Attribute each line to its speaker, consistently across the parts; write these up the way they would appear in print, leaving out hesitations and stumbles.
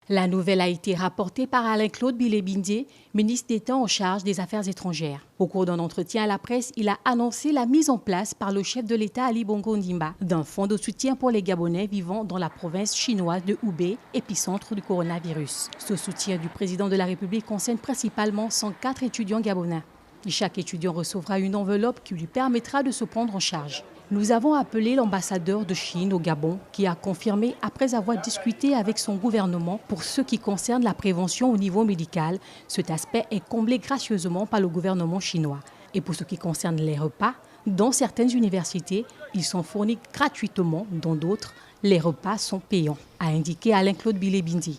Speaker 1: La nouvelle a été rapportée par Alain-Claude Bilé-Bindé, ministre d'État en charge des Affaires étrangères. Au cours d'un entretien à la presse, il a annoncé la mise en place par le chef de l'État Ali Bongo Ondimba d'un fonds de soutien pour les Gabonais vivant dans la province chinoise de Hubei, épicentre du coronavirus. Ce soutien du président de la République concerne principalement 104 étudiants gabonais. Chaque étudiant recevra une enveloppe qui lui permettra de se prendre en charge. Nous avons appelé l'ambassadeur de Chine au Gabon qui a confirmé, après avoir discuté avec son gouvernement pour ce qui concerne la prévention au niveau médical, cet aspect est comblé gracieusement par le gouvernement chinois. Et pour ce qui concerne les repas, dans certaines universités, ils sont fournis gratuitement, dans d'autres, les repas sont payants, a indiqué Alain-Claude Bilé-Bindé.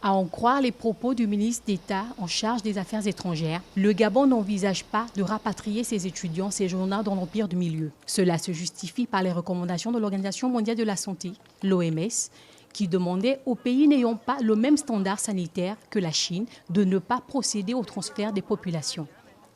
Speaker 1: À en croire les propos du ministre d'État en charge des Affaires étrangères, le Gabon n'envisage pas de rapatrier ses étudiants séjournant dans l'Empire du Milieu. Cela se justifie par les recommandations de l'Organisation mondiale de la santé, l'OMS, qui demandait aux pays n'ayant pas le même standard sanitaire que la Chine de ne pas procéder au transfert des populations.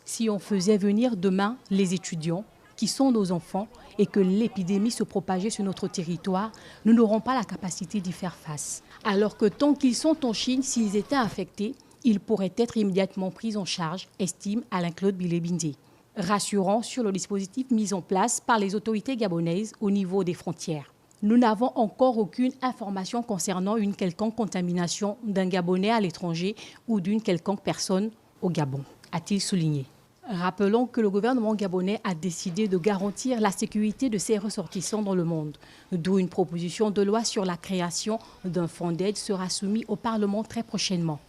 Speaker 1: Si on faisait venir demain les étudiants, qui sont nos enfants, et que l'épidémie se propageait sur notre territoire, nous n'aurons pas la capacité d'y faire face. Alors que tant qu'ils sont en Chine, s'ils étaient infectés, ils pourraient être immédiatement pris en charge, estime Alain-Claude Bilé-Bindé, rassurant sur le dispositif mis en place par les autorités gabonaises au niveau des frontières. Nous n'avons encore aucune information concernant une quelconque contamination d'un Gabonais à l'étranger ou d'une quelconque personne au Gabon, a-t-il souligné. Rappelons que le gouvernement gabonais a décidé de garantir la sécurité de ses ressortissants dans le monde, d'où une proposition de loi sur la création d'un fonds d'aide sera soumise au Parlement très prochainement.